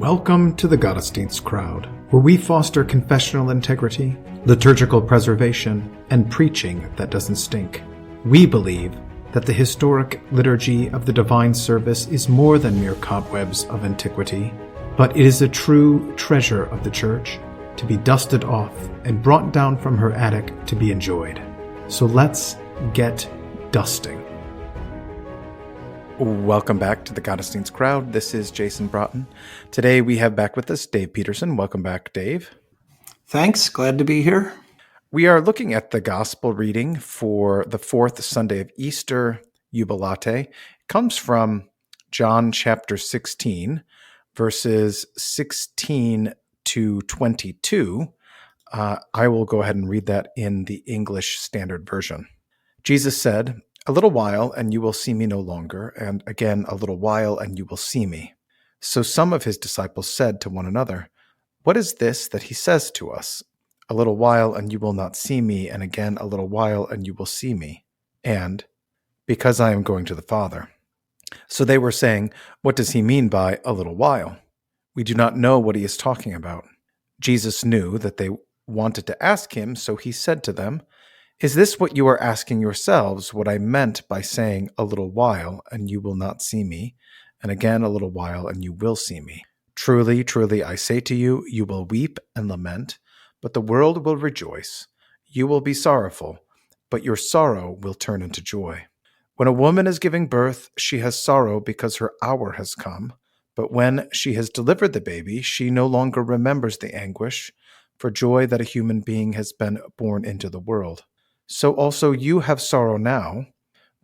Welcome to the Gottesdienst crowd, where we foster confessional integrity, liturgical preservation, and preaching that doesn't stink. We believe that the historic liturgy of the divine service is more than mere cobwebs of antiquity, but it is a true treasure of the Church, to be dusted off and brought down from her attic to be enjoyed. So let's get dusting. Welcome back to the Gottesdienst crowd. This is Jason Braaten. Today we have back with us Dave Petersen. Welcome back, Dave. Thanks. Glad to be here. We are looking at the Gospel reading for the fourth Sunday of Easter, Jubilate. It comes from John chapter 16, verses 16 to 22. I will go ahead and read that in the English Standard Version. Jesus said, "A little while, and you will see me no longer, and again a little while, and you will see me." So some of his disciples said to one another, "What is this that he says to us? A little while, and you will not see me, and again a little while, and you will see me. And because I am going to the Father." So they were saying, "What does he mean by a little while? We do not know what he is talking about." Jesus knew that they wanted to ask him, so he said to them, "Is this what you are asking yourselves, what I meant by saying a little while, and you will not see me, and again a little while, and you will see me? Truly, truly, I say to you, you will weep and lament, but the world will rejoice. You will be sorrowful, but your sorrow will turn into joy. When a woman is giving birth, she has sorrow because her hour has come, but when she has delivered the baby, she no longer remembers the anguish for joy that a human being has been born into the world. So also you have sorrow now,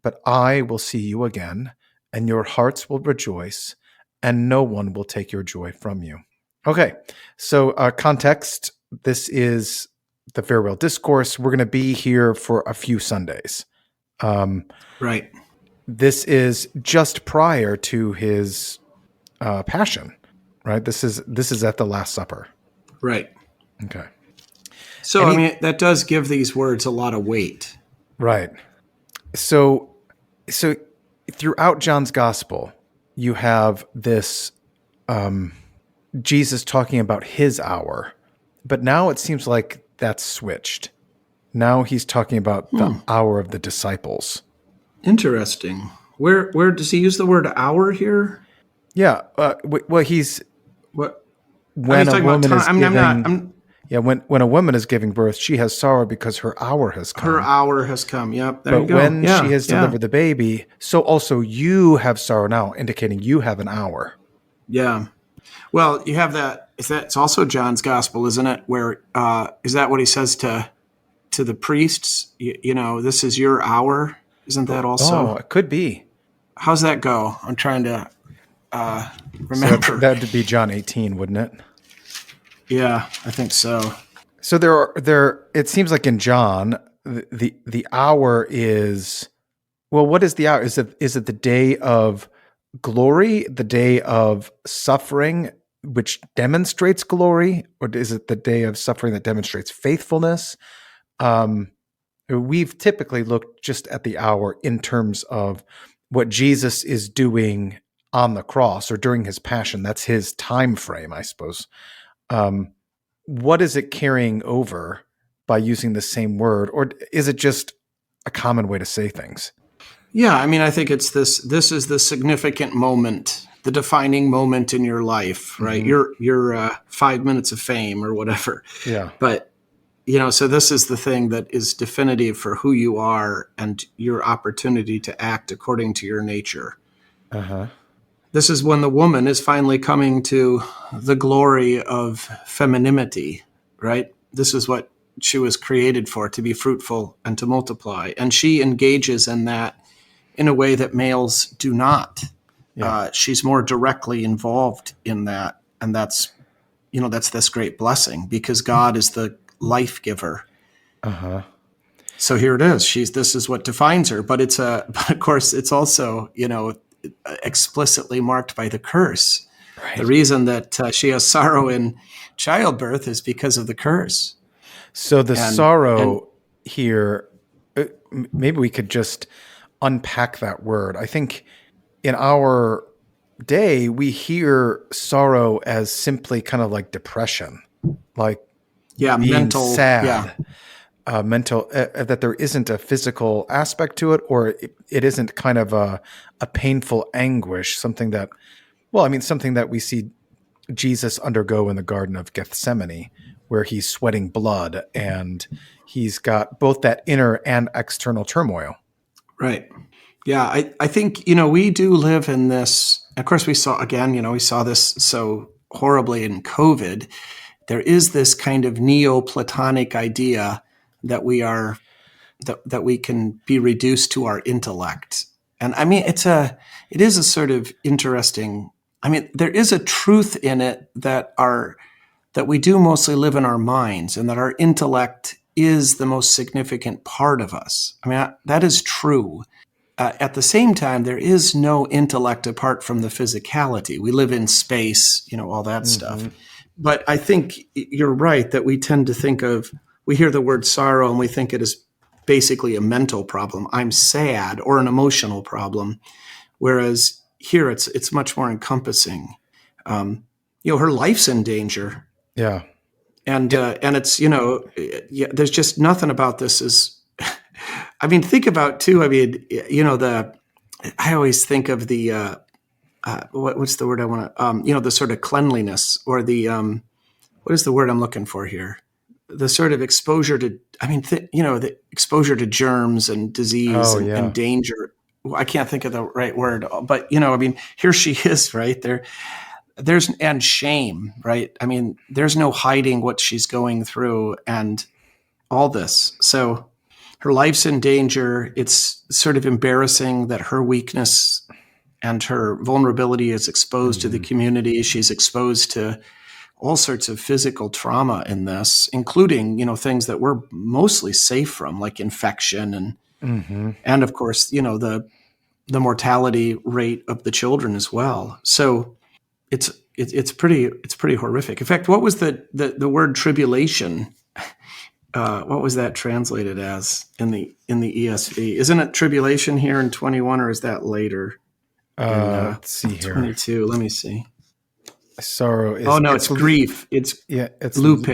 but I will see you again, and your hearts will rejoice, and no one will take your joy from you." Okay, so context, this is the farewell discourse. We're going to be here for a few Sundays. Right. This is just prior to his passion, right? This is at the Last Supper. Right. Okay. So, that does give these words a lot of weight. Right. So throughout John's gospel, you have this Jesus talking about his hour, but now it seems like that's switched. Now he's talking about the hour of the disciples. Interesting. Where does he use the word hour here? Yeah. Well, he's What? when a woman is giving. Yeah, when a woman is giving birth, she has sorrow because her hour has come. Her hour has come. Yep. There you go. But when she has delivered the baby, so also you have sorrow now, indicating you have an hour. Yeah. Well, you have that. It's also John's gospel, isn't it? Where is that what he says to the priests? You know, this is your hour. Isn't that also? Oh, it could be. How's that go? I'm trying to remember. So that would be John 18, wouldn't it? Yeah, I think so. So there. It seems like in John, the hour is, well, what is the hour? Is it the day of glory, the day of suffering, which demonstrates glory, or is it the day of suffering that demonstrates faithfulness? We've typically looked just at the hour in terms of what Jesus is doing on the cross or during his passion. That's his time frame, I suppose. What is it carrying over by using the same word, or is it just a common way to say things? Yeah, I think it's this is the significant moment, the defining moment in your life, right? Mm-hmm. Your 5 minutes of fame or whatever. Yeah. But, so this is the thing that is definitive for who you are and your opportunity to act according to your nature. Uh-huh. This is when the woman is finally coming to the glory of femininity, right? This is what she was created for, to be fruitful and to multiply. And she engages in that in a way that males do not. Yeah. She's more directly involved in that. And that's this great blessing because God is the life giver. Uh-huh. So here it is. This is what defines her. But but of course, it's also, explicitly marked by the curse. Right. The reason that she has sorrow in childbirth is because of the curse. So the sorrow here, maybe we could just unpack that word. I think in our day, we hear sorrow as simply kind of like depression, like Yeah, being mental. Yeah, sad, mental, that there isn't a physical aspect to it, or it isn't kind of a painful anguish, something that, well, I mean, something that we see Jesus undergo in the Garden of Gethsemane, where he's sweating blood and he's got both that inner and external turmoil. right. Yeah, I think, we do live in this. Of course, we saw this so horribly in COVID. There is this kind of Neoplatonic idea that that we can be reduced to our intellect. And I mean, it is a sort of interesting, I mean, there is a truth in it that we do mostly live in our minds, and that our intellect is the most significant part of us. I mean, that is true. At the same time, there is no intellect apart from the physicality. We live in space, all that stuff. But I think you're right that we tend to we hear the word sorrow and we think it is basically a mental problem. I'm sad, or an emotional problem. Whereas here it's much more encompassing. Her life's in danger. Yeah. And it's, there's just nothing about this is, I mean, think about too, I mean, I always think of the, what's the word I want to, the sort of cleanliness, or the, what is the word I'm looking for here? The sort of exposure to, I mean, the exposure to germs and disease and danger. I can't think of the right word, but, I mean, here she is right there. And shame, right? I mean, there's no hiding what she's going through and all this. So her life's in danger. It's sort of embarrassing that her weakness and her vulnerability is exposed to the community. She's exposed to all sorts of physical trauma in this, including, things that we're mostly safe from, like infection and of course, the mortality rate of the children as well. So it's pretty horrific. In fact, what was the word tribulation? What was that translated as in the ESV? Isn't it tribulation here in 21, or is that later? Let's see here. 22. Let me see. Sorrow is. Oh no, it's grief. It's lupe.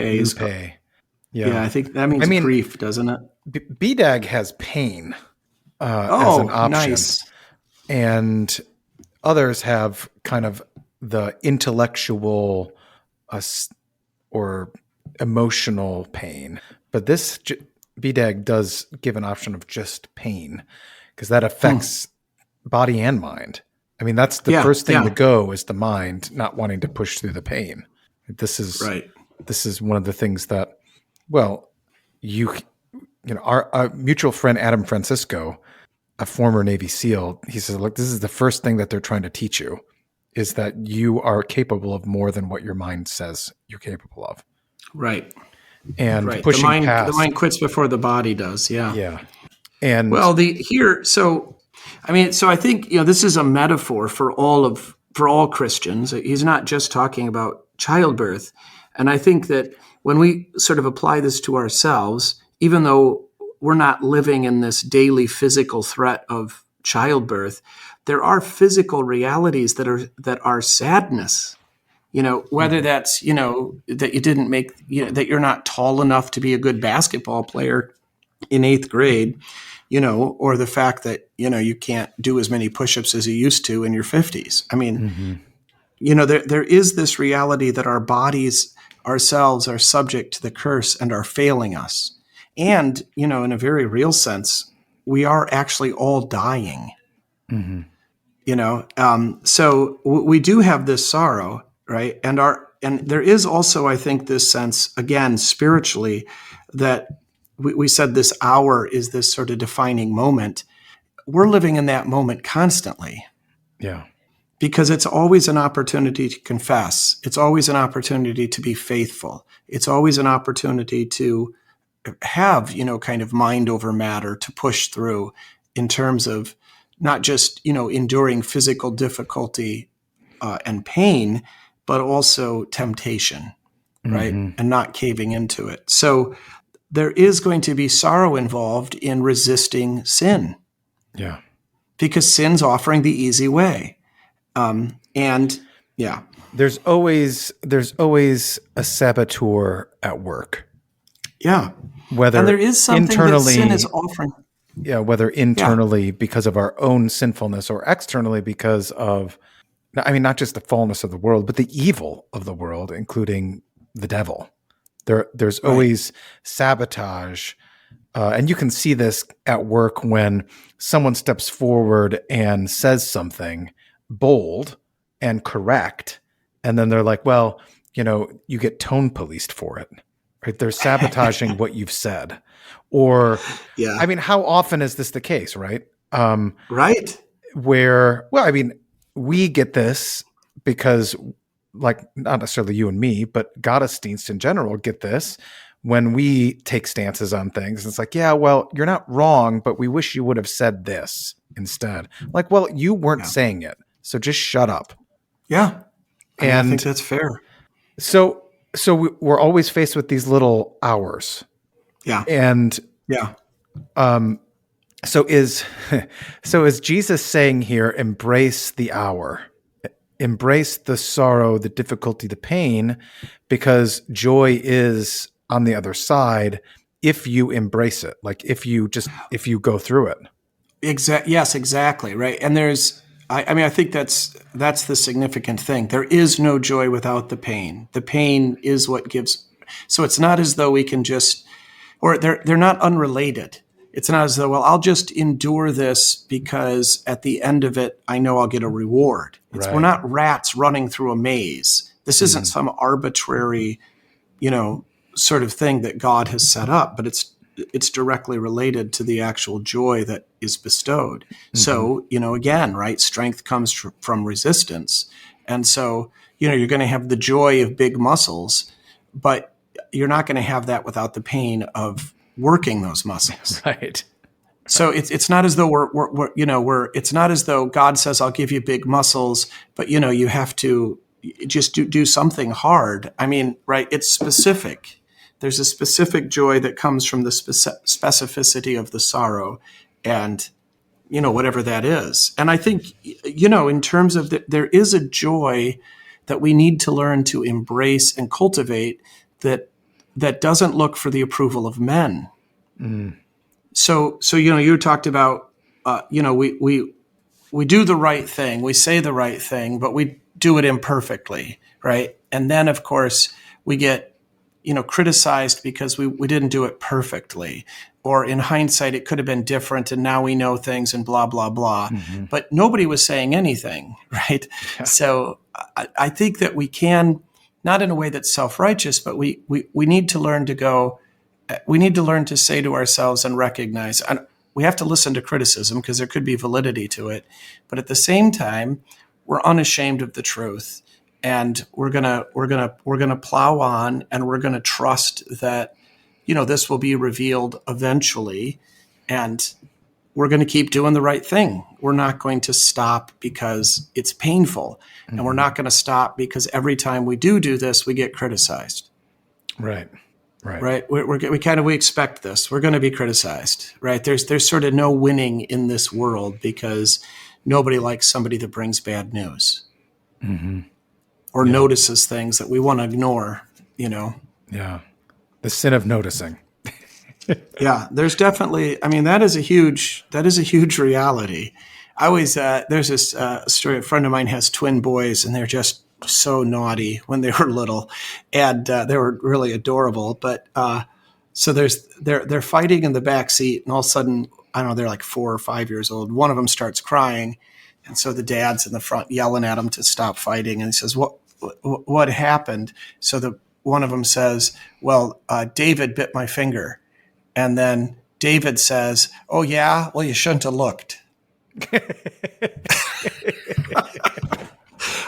Yeah, I think that means grief, doesn't it? BDAG has pain as an option, nice. And others have kind of the intellectual or emotional pain. But this BDAG does give an option of just pain, because that affects body and mind. I mean, that's the first thing to go, is the mind not wanting to push through the pain. This is right. This is one of the things that, well, our mutual friend Adam Francisco, a former Navy SEAL, he says, look, this is the first thing that they're trying to teach you, is that you are capable of more than what your mind says you're capable of. Right. And pushing past. The mind quits before the body does. Yeah. Yeah. And well, so I think, this is a metaphor for all Christians. He's not just talking about childbirth. And I think that when we sort of apply this to ourselves, even though we're not living in this daily physical threat of childbirth, there are physical realities that are sadness. Whether that's, that you didn't make, that you're not tall enough to be a good basketball player in 8th grade, or the fact that, you can't do as many push-ups as you used to in your 50s. I mean, there is this reality that our bodies ourselves are subject to the curse and are failing us. And, in a very real sense, we are actually all dying. So we do have this sorrow, right? And there is also, I think, this sense, again, spiritually, that we said this hour is this sort of defining moment. We're living in that moment constantly. Yeah. Because it's always an opportunity to confess. It's always an opportunity to be faithful. It's always an opportunity to have, kind of mind over matter, to push through in terms of not just, enduring physical difficulty and pain, but also temptation, right? And not caving into it. So there is going to be sorrow involved in resisting sin. Yeah. Because sin's offering the easy way. And yeah. There's always a saboteur at work. Yeah. Whether And there is something internally, that sin is offering. whether internally because of our own sinfulness or externally because of, I mean, not just the fallenness of the world, but the evil of the world, including the devil. There's always sabotage. And you can see this at work when someone steps forward and says something bold and correct. And then they're like, well, you get tone policed for it. Right? They're sabotaging what you've said. Or, Yeah. I mean, how often is this the case, right? Right. Where, well, I mean, we get this because, like, not necessarily you and me, but Gottesdienst in general get this when we take stances on things. It's like, yeah, well, you're not wrong, but we wish you would have said this instead. Like, well, you weren't saying it, so just shut up. Yeah. And I think that's fair. So we're always faced with these little hours. Yeah. And yeah. So is Jesus saying here, embrace the hour, embrace the sorrow, the difficulty, the pain, because joy is on the other side if you embrace it, like if you go through it. Yes, exactly. Right. And I mean, I think that's the significant thing. There is no joy without the pain. The pain is what gives. So it's not as though we can just, or they're not unrelated. It's not as though, well, I'll just endure this because at the end of it, I know I'll get a reward. Right. We're not rats running through a maze. This isn't some arbitrary, sort of thing that God has set up, but it's directly related to the actual joy that is bestowed. So, again, right, strength comes from resistance. And so, you're going to have the joy of big muscles, but you're not going to have that without the pain of working those muscles. Right. So it's not as though it's not as though God says, I'll give you big muscles, but you have to just do something hard. I mean, right. It's specific. There's a specific joy that comes from the specificity of the sorrow and, whatever that is. And I think, in terms of there is a joy that we need to learn to embrace and cultivate that doesn't look for the approval of men. Mm. So you talked about, we do the right thing, we say the right thing, but we do it imperfectly, right? And then, of course, we get, criticized because we didn't do it perfectly. Or in hindsight, it could have been different, and now we know things and blah, blah, blah. Mm-hmm. But nobody was saying anything, right? Yeah. So I think that we can, not in a way that's self-righteous, but we need to learn to go, we need to learn to say to ourselves and recognize, and we have to listen to criticism because there could be validity to it. But at the same time, we're unashamed of the truth, and we're gonna plow on, and we're gonna trust that, this will be revealed eventually, and we're going to keep doing the right thing. We're not going to stop because it's painful, and we're not going to stop because every time we do this, we get criticized. Right. We expect this. We're going to be criticized, right? There's sort of no winning in this world because nobody likes somebody that brings bad news or notices things that we want to ignore. Yeah, the sin of noticing. Yeah, there's definitely. I mean, that is a huge reality. I always there's this story. A friend of mine has twin boys, and they're just so naughty when they were little, and they were really adorable. But so they're fighting in the back seat, and all of a sudden, I don't know, they're like 4 or 5 years old. One of them starts crying, and so the dad's in the front yelling at him to stop fighting, and he says, "What happened?" So one of them says, "Well, David bit my finger." And then David says, "Oh, yeah? Well, you shouldn't have looked."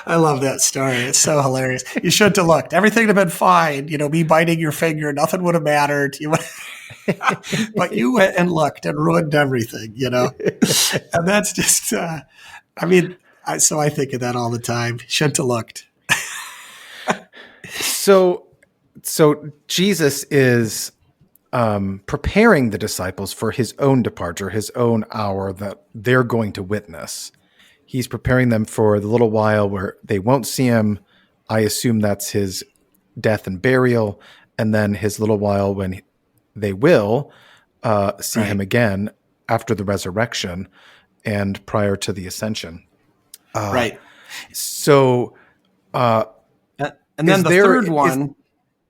I love that story. It's so hilarious. You shouldn't have looked. Everything would have been fine. Me biting your finger, nothing would have mattered. But you went and looked and ruined everything, And that's just, so I think of that all the time. Shouldn't have looked. So Jesus is preparing the disciples for his own departure, his own hour that they're going to witness. he's preparing them for the little while where they won't see him. I assume that's his death and burial, and then his little while when they will see him again after the resurrection and prior to the ascension. Right. So, and then the third one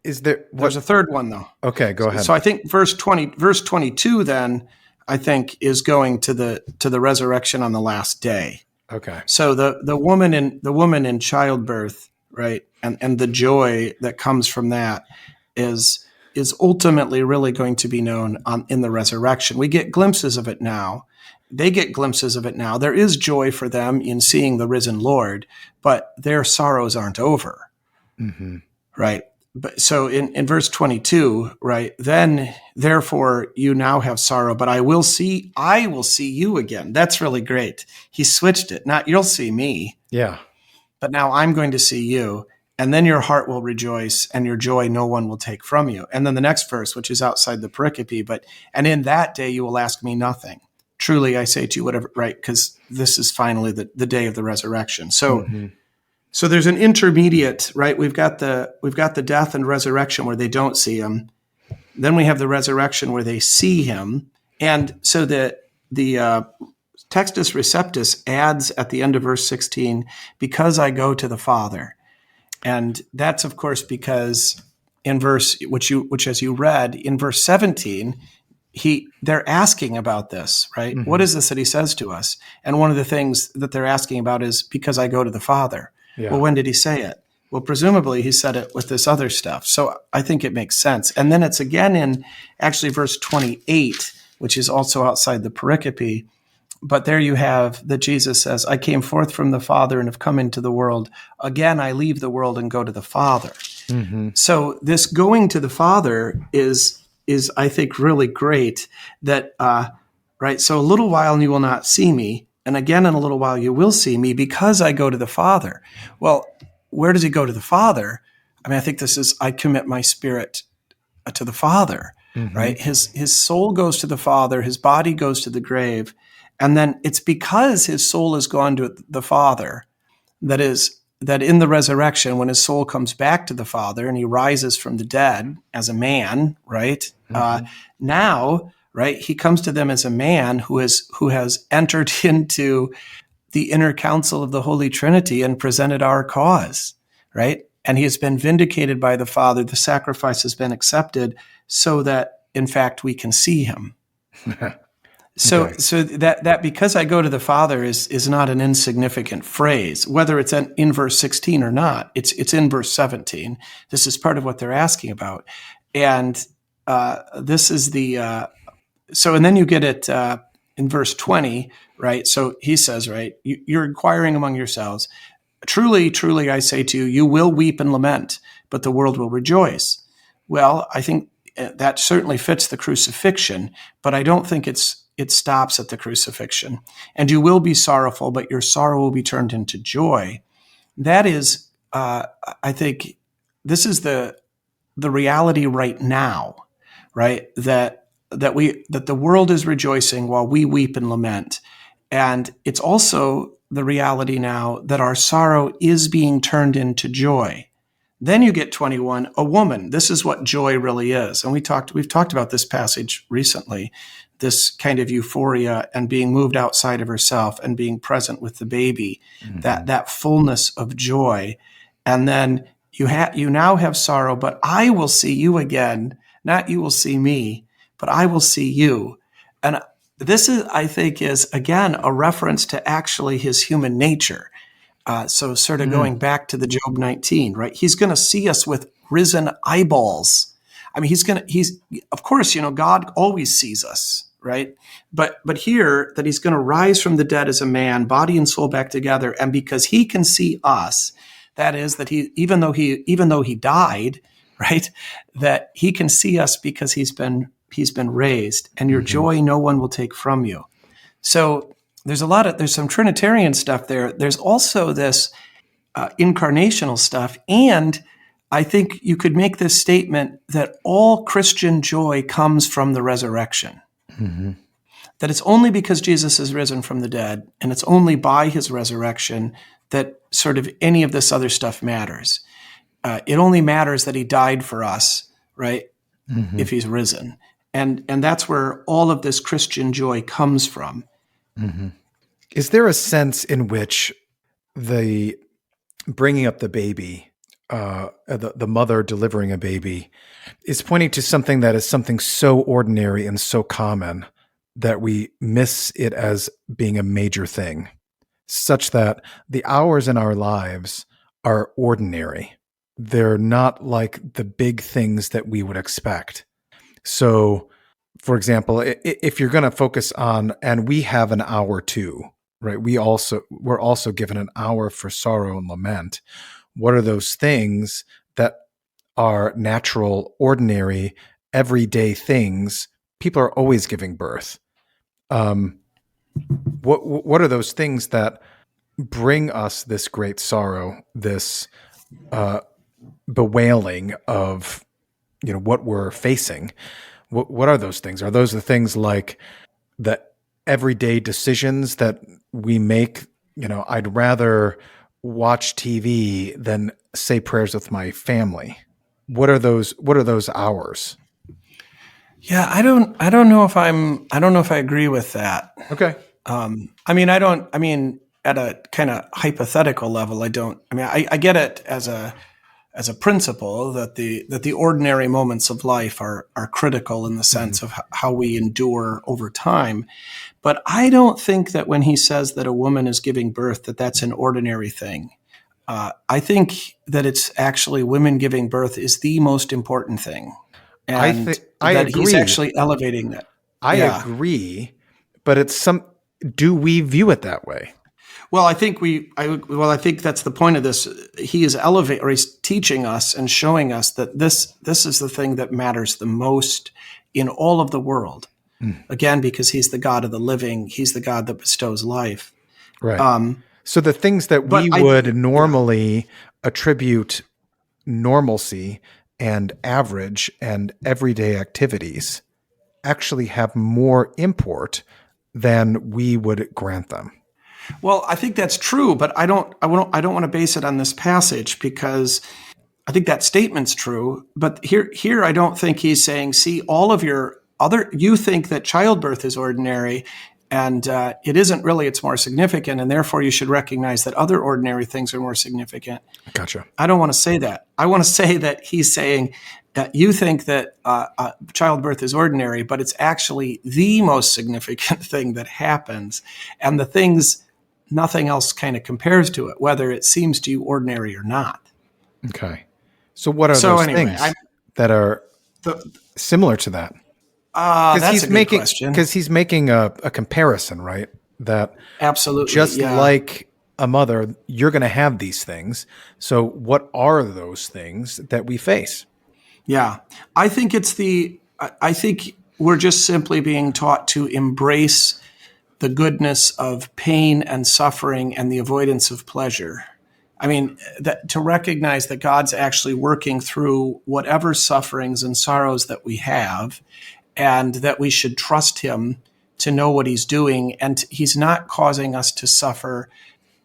is there? There's a third one though. Okay, go ahead. So I think verse 22 then I think is going to the resurrection on the last day. Okay. So the woman in childbirth, right, and the joy that comes from that is ultimately really going to be known in the resurrection. We get glimpses of it now. They get glimpses of it now. There is joy for them in seeing the risen Lord, but their sorrows aren't over, right? But so in verse 22, right, then therefore you now have sorrow, but I will see you again. That's really great. He switched it. Not you'll see me. Yeah. But now I'm going to see you, and then your heart will rejoice, and your joy no one will take from you. And then the next verse, which is outside the pericope, and in that day you will ask me nothing. Truly I say to you, whatever, right? Because this is finally the day of the resurrection. So. So there's an intermediate, right? We've got the death and resurrection where they don't see him. Then we have the resurrection where they see him. And so the Textus Receptus adds at the end of verse 16, because I go to the Father. And that's of course because in verse, which as you read in verse 17, they're asking about this, right? What is this that he says to us? And one of the things that they're asking about is because I go to the Father. Yeah. Well, when did he say it? Well, presumably he said it with this other stuff. So I think it makes sense. And then it's again in actually verse 28, which is also outside the pericope. But there you have that Jesus says, I came forth from the Father and have come into the world. Again, I leave the world and go to the Father. So this going to the Father is I think really great that, right? So a little while and you will not see me. And again, in a little while, you will see me because I go to the Father. Well, where does he go to the Father? I mean, I think this is, I commit my spirit to the Father, right? His soul goes to the Father. His body goes to the grave. And then it's because his soul has gone to the Father that in the resurrection, when his soul comes back to the Father and he rises from the dead as a man, right? Now, right, he comes to them as a man who has entered into the inner council of the Holy Trinity and presented our cause, right? And he has been vindicated by the Father. The sacrifice has been accepted so that, in fact, we can see him. So that because I go to the Father is not an insignificant phrase, whether it's in verse 16 or not. It's in verse 17. This is part of what they're asking about. And this is and then you get it in verse 20, right? So he says, right, you're inquiring among yourselves. Truly, truly, I say to you, you will weep and lament, but the world will rejoice. Well, I think that certainly fits the crucifixion, but I don't think it stops at the crucifixion. And you will be sorrowful, but your sorrow will be turned into joy. That is, I think, this is the reality right now, right? That the world is rejoicing while we weep and lament. And it's also the reality now that our sorrow is being turned into joy. Then you get 21, a woman. This is what joy really is. And we've talked about this passage recently, this kind of euphoria and being moved outside of herself and being present with the baby, that fullness of joy. And then you now have sorrow, but I will see you again. Not you will see me, but I will see you. And this is, I think, is again a reference to actually his human nature. So sort of going back to the Job 19, right? He's going to see us with risen eyeballs. I mean, of course, God always sees us, right? But here that he's going to rise from the dead as a man, body and soul back together. And because he can see us, that is that even though he died, right? That he can see us because he's been raised, and your joy no one will take from you. So there's some Trinitarian stuff there. There's also this incarnational stuff. And I think you could make this statement that all Christian joy comes from the resurrection. that it's only because Jesus is risen from the dead, and it's only by his resurrection that sort of any of this other stuff matters. It only matters that he died for us, right? Mm-hmm. If he's risen. And that's where all of this Christian joy comes from. Mm-hmm. Is there a sense in which the bringing up the baby, the mother delivering a baby, is pointing to something that is something so ordinary and so common that we miss it as being a major thing, such that the hours in our lives are ordinary? They're not like the big things that we would expect. So, for example, if you're going to focus on, and we have an hour too, right? We're also given an hour for sorrow and lament. What are those things that are natural, ordinary, everyday things? People are always giving birth. What are those things that bring us this great sorrow, this bewailing of what we're facing? What are those things? Are those the things like the everyday decisions that we make? I'd rather watch TV than say prayers with my family. What are those hours? Yeah, I don't know if I agree with that. Okay. At a kind of hypothetical level, I don't. I get it as a principle that the ordinary moments of life are critical in the sense of how we endure over time. But I don't think that when he says that a woman is giving birth, that's an ordinary thing. I think that it's actually women giving birth is the most important thing. And I that agree. he's actually elevating that. I agree, but do we view it that way? Well, I think that's the point of this. He is he's teaching us and showing us that this is the thing that matters the most in all of the world. Again, because he's the God of the living, he's the God that bestows life. Right. So the things that we would normally attribute normalcy and average and everyday activities actually have more import than we would grant them. Well, I think that's true, but I don't want to base it on this passage, because I think that statement's true. But here I don't think he's saying, see, all of you think that childbirth is ordinary, and it isn't really. It's more significant, and therefore you should recognize that other ordinary things are more significant. Gotcha. I don't want to say that. I want to say that he's saying that you think that childbirth is ordinary, but it's actually the most significant thing that happens, and the things nothing else kind of compares to it, whether it seems to you ordinary or not. Okay. So what are those things that are similar to that? That's a good question. Because he's making a comparison, right? That absolutely, just like a mother, you're going to have these things. So what are those things that we face? Yeah, I think I think we're just simply being taught to embrace the goodness of pain and suffering and the avoidance of pleasure. I mean, to recognize that God's actually working through whatever sufferings and sorrows that we have, and that we should trust him to know what he's doing. And he's not causing us to suffer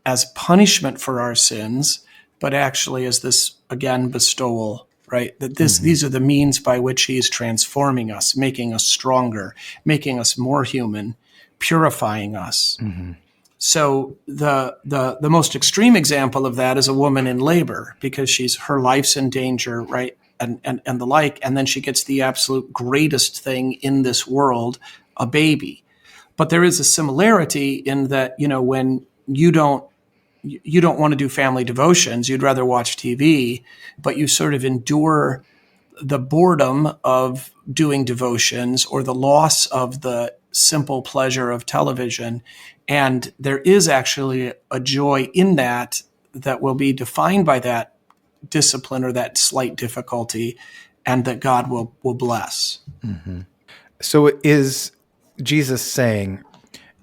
as punishment for our sins, but actually as this, again, bestowal, right? That these are the means by which he is transforming us, making us stronger, making us more human, purifying us. Mm-hmm. So the most extreme example of that is a woman in labor, because her life's in danger, right? And the like, and then she gets the absolute greatest thing in this world, a baby. But there is a similarity in that, when you don't want to do family devotions, you'd rather watch TV, but you sort of endure the boredom of doing devotions or the loss of the simple pleasure of television. And there is actually a joy in that will be defined by that discipline or that slight difficulty, and that God will bless. Mm-hmm. So is Jesus saying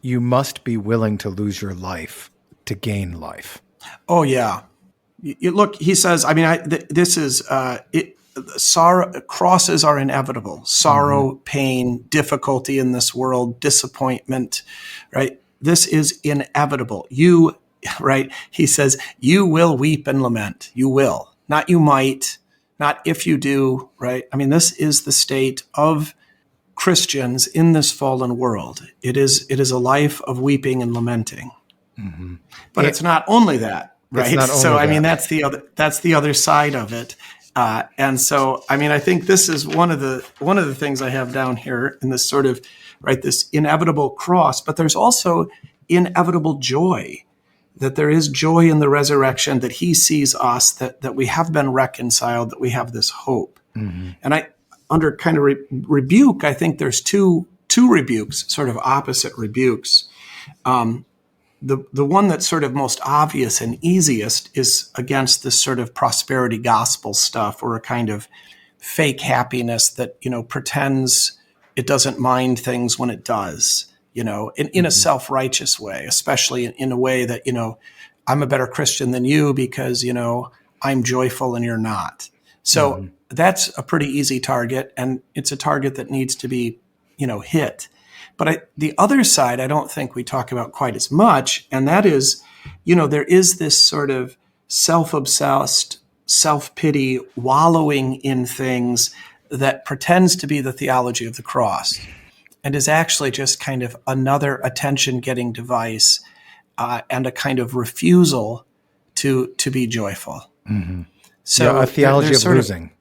you must be willing to lose your life to gain life? Oh yeah. Look, he says, this is sorrow, crosses are inevitable. Sorrow, pain, difficulty in this world, disappointment, right? This is inevitable. Right? He says, you will weep and lament. You will, not you might, not if you do, right? I mean, this is the state of Christians in this fallen world. It is a life of weeping and lamenting. But it's not only that, right? So, I mean, that's the other side of it. And so, I mean, I think this is one of the things I have down here in this sort of, right, this inevitable cross, but there's also inevitable joy, that there is joy in the resurrection, that he sees us, that we have been reconciled, that we have this hope. And under kind of rebuke, I think there's two rebukes, sort of opposite rebukes. The one that's sort of most obvious and easiest is against this sort of prosperity gospel stuff, or a kind of fake happiness that, pretends it doesn't mind things when it does, in a self-righteous way, especially in a way that, I'm a better Christian than you because, I'm joyful and you're not. So that's a pretty easy target, and it's a target that needs to be, hit. But the other side, I don't think we talk about quite as much, and that is, there is this sort of self-obsessed, self-pity, wallowing in things that pretends to be the theology of the cross, and is actually just kind of another attention-getting device, and a kind of refusal to be joyful. So a theology of losing.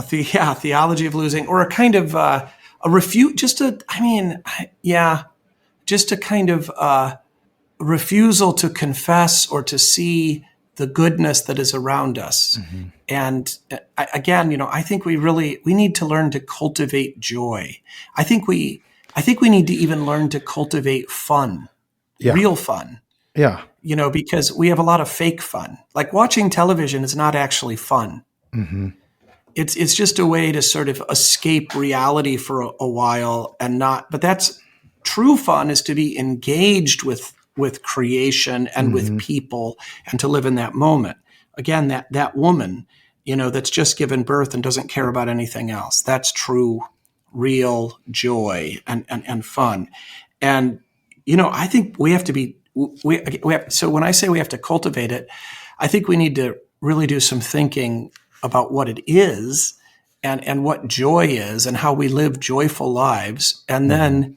Theology of losing, or a kind of a kind of refusal to confess or to see the goodness that is around us. And again, I think we need to learn to cultivate joy. I think we need to even learn to cultivate fun, real fun. Yeah. Because we have a lot of fake fun. Like watching television is not actually fun. It's just a way to sort of escape reality for a while but that's true fun, is to be engaged with creation and with people, and to live in that moment. Again, that woman, that's just given birth and doesn't care about anything else. That's true, real joy and fun. And, I think we have to be, so when I say we have to cultivate it, I think we need to really do some thinking about what it is and what joy is and how we live joyful lives. And then,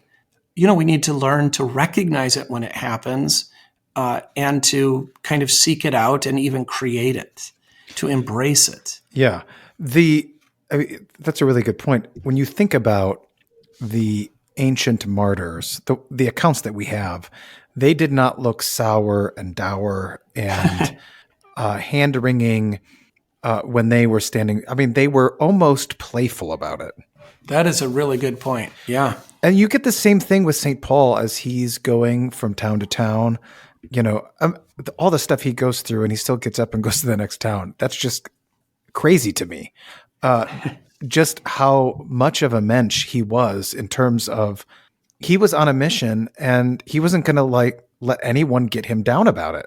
we need to learn to recognize it when it happens, and to kind of seek it out and even create it, to embrace it. Yeah. That's a really good point. When you think about the ancient martyrs, the accounts that we have, they did not look sour and dour and hand-wringing when they were standing. I mean, they were almost playful about it. That is a really good point. Yeah. And you get the same thing with St. Paul as he's going from town to town. All the stuff he goes through, and he still gets up and goes to the next town. That's just crazy to me. Just how much of a mensch he was, in terms of he was on a mission, and he wasn't going to let anyone get him down about it.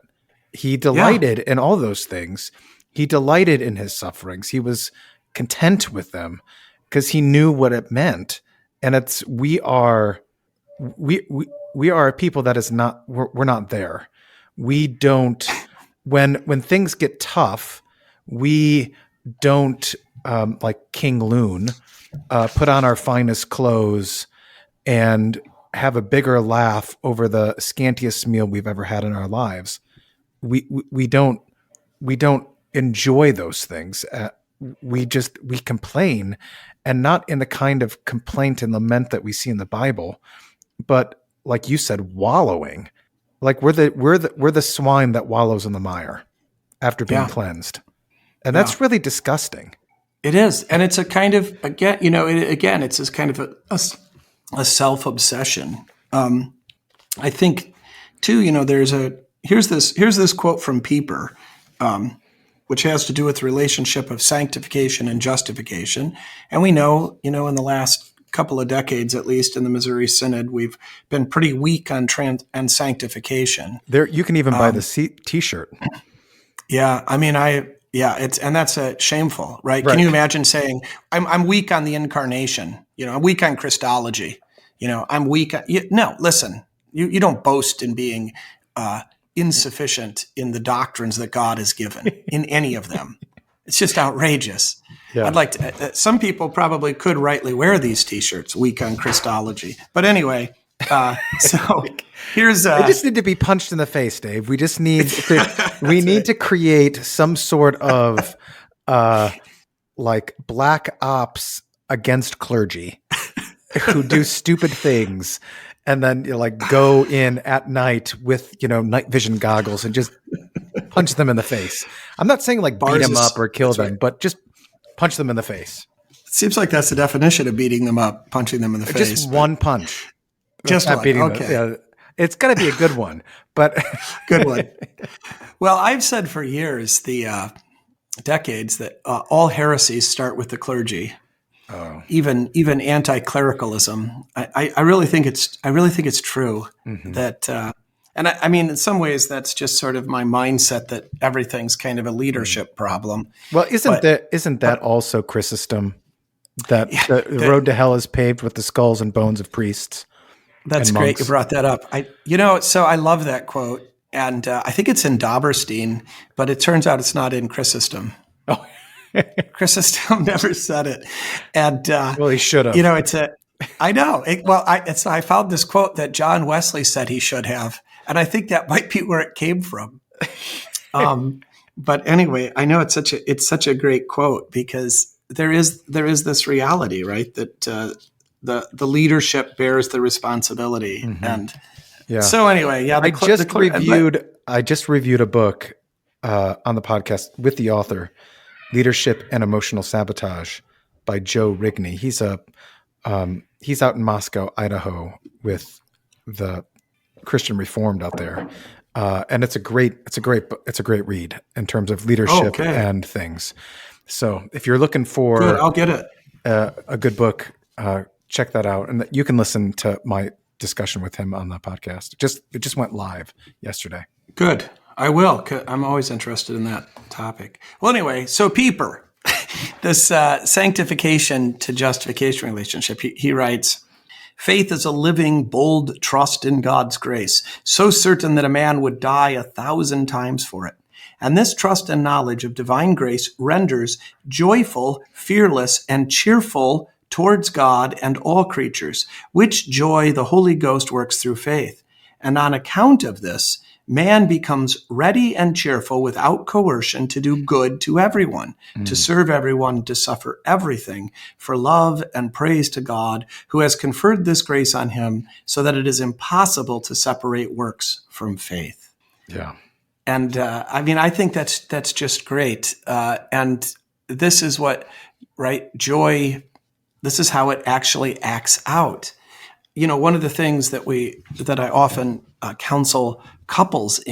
He delighted in all those things. He delighted in his sufferings. He was content with them because he knew what it meant. And we are a people that is not, we're not there. We don't, when things get tough, we don't, like King Loon, put on our finest clothes and have a bigger laugh over the scantiest meal we've ever had in our lives. We don't enjoy those things. We complain, and not in the kind of complaint and lament that we see in the Bible, but like you said, wallowing. Like we're the swine that wallows in the mire after being cleansed. And that's really disgusting. It is. And it's a kind of, it's this kind of a self-obsession. I think too, here's this quote from Pieper, which has to do with the relationship of sanctification and justification. And we know, in the last couple of decades, at least in the Missouri Synod, we've been pretty weak on and sanctification. There, you can even buy the T-shirt. Yeah. I mean, Yeah, and that's shameful, right? Right. Can you imagine saying, I'm weak on the incarnation, I'm weak on Christology, I'm weak. No, listen, you don't boast in being insufficient in the doctrines that God has given in any of them. It's just outrageous. Yeah. I'd like to, some people probably could rightly wear these T-shirts, weak on Christology. But anyway, so here's They just need to be punched in the face, Dave. We just need to create some sort of like black ops against clergy who do stupid things, and then like go in at night with night vision goggles and just punch them in the face. I'm not saying like beat them up or kill them, right. but just punch them in the face. It seems like that's the definition of beating them up, punching them in the face. Just one punch. Just not one. Beating okay. them. Yeah. It's got to be a good one, but good one. Well, I've said for years, the decades, that all heresies start with the clergy. Oh. Even anti-clericalism. I really think it's true that, and I mean, in some ways, that's just sort of my mindset that everything's kind of a leadership problem. Well, isn't that also Chrysostom? That the road to hell is paved with the skulls and bones of priests. That's great. You brought that up. So I love that quote, and I think it's in Dauberstein, but it turns out it's not in Chrysostom. Oh, Chrysostom never said it, and well, he should have. I know. I found this quote that John Wesley said he should have, and I think that might be where it came from. But anyway, I know it's such a great quote because there is this reality, right? That the leadership bears the responsibility. And so anyway, yeah. I just reviewed a book on the podcast with the author, Leadership and Emotional Sabotage by Joe Rigney. He's out in Moscow, Idaho with the Christian Reformed out there. And it's a great read in terms of leadership and things. So if you're looking for I'll get it. A good book, check that out, and you can listen to my discussion with him on the podcast. It just went live yesterday. Good. I will. I'm always interested in that topic. Well, anyway, so Pieper, this sanctification to justification relationship, he writes, faith is a living, bold trust in God's grace, so certain that a man would die 1,000 times for it. And this trust and knowledge of divine grace renders joyful, fearless, and cheerful towards God and all creatures, which joy the Holy Ghost works through faith. And on account of this, man becomes ready and cheerful without coercion to do good to everyone, to serve everyone, to suffer everything for love and praise to God, who has conferred this grace on him so that it is impossible to separate works from faith. Yeah. And I think that's just great. And this is what, right, joy, this is how it actually acts out. One of the things that I often counsel couples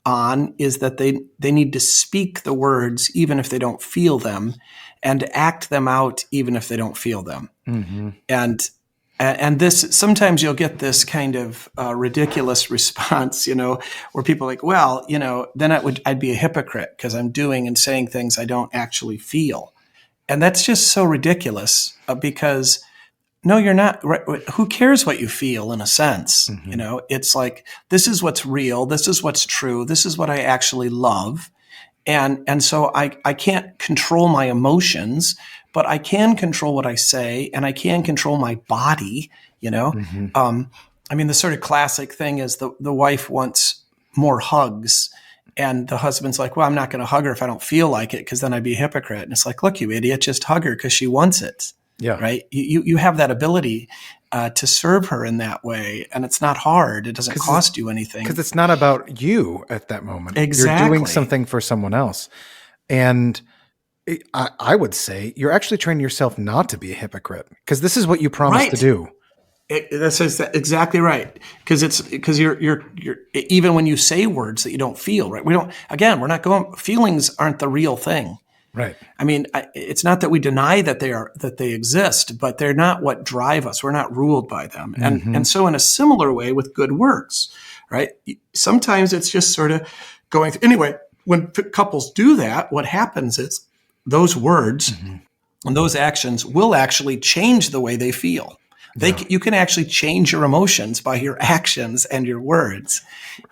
on is that they need to speak the words even if they don't feel them, and act them out even if they don't feel them. Mm-hmm. And this, sometimes you'll get this kind of ridiculous response, where people are like, well, then I'd be a hypocrite because I'm doing and saying things I don't actually feel. And that's just so ridiculous because no, you're not. Who cares what you feel in a sense? Mm-hmm. It's like, this is what's real. This is what's true. This is what I actually love. And so I can't control my emotions, but I can control what I say, and I can control my body, Mm-hmm. The sort of classic thing is the wife wants more hugs, and the husband's like, well, I'm not going to hug her if I don't feel like it, because then I'd be a hypocrite. And it's like, look, you idiot, just hug her because she wants it. Yeah. Right. You have that ability to serve her in that way. And it's not hard. It doesn't cost you anything. Because it's not about you at that moment. Exactly. You're doing something for someone else. And I would say you're actually training yourself not to be a hypocrite, because this is what you promised to do. That's exactly right. Because you're even when you say words that you don't feel, right? We're not going, feelings aren't the real thing. Right. It's not that we deny that they exist, but they're not what drive us. We're not ruled by them. And so in a similar way with good works, right? Sometimes it's just sort of going through. Anyway, when couples do that, what happens is those words and those actions will actually change the way they feel. You can actually change your emotions by your actions and your words,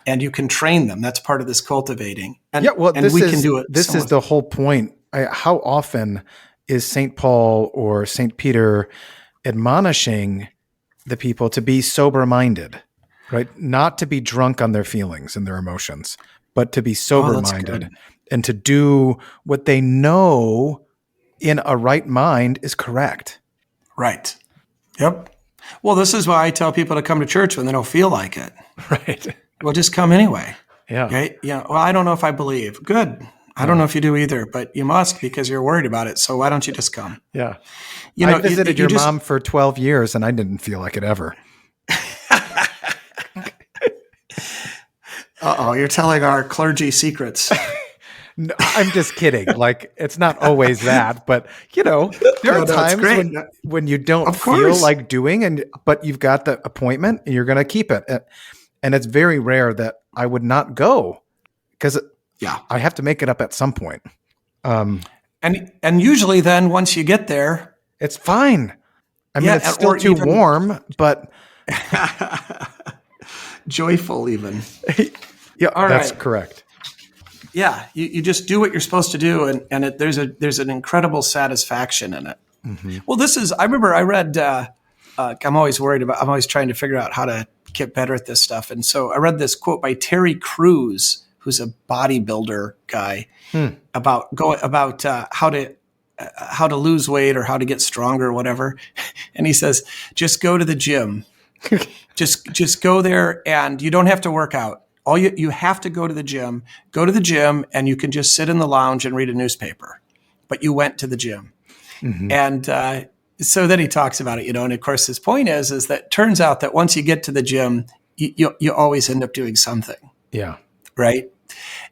and you can train them. That's part of this cultivating. And, we can do it. This is the whole point. How often is St. Paul or St. Peter admonishing the people to be sober-minded, right? Not to be drunk on their feelings and their emotions, but to be sober-minded and to do what they know in a right mind is correct. Right. Yep. Well, this is why I tell people to come to church when they don't feel like it. Right. Well, just come anyway. Yeah. Right. Yeah. Well, I don't know if I believe. Good. I don't know if you do either, but you must because you're worried about it. So why don't you just come? Yeah. I visited your mom for 12 years and I didn't feel like it ever. Uh-oh, you're telling our clergy secrets. No, I'm just kidding. Like, it's not always that, but there are times when you don't feel like doing, but you've got the appointment and you're going to keep it. And it's very rare that I would not go because I have to make it up at some point. And usually then once you get there, it's fine. I mean, it's still too warm, but joyful even. Yeah, that's correct. Yeah, you just do what you're supposed to do, and there's an incredible satisfaction in it. Mm-hmm. Well, I remember I read. I'm always trying to figure out how to get better at this stuff, and so I read this quote by Terry Crews, who's a bodybuilder guy, about how to lose weight or how to get stronger or whatever, and he says, just go to the gym, just go there, and you don't have to work out. All you have to go to the gym, and you can just sit in the lounge and read a newspaper, but you went to the gym. Mm-hmm. And so then he talks about it, and of course his point is that it turns out that once you get to the gym, you always end up doing something. Yeah. Right.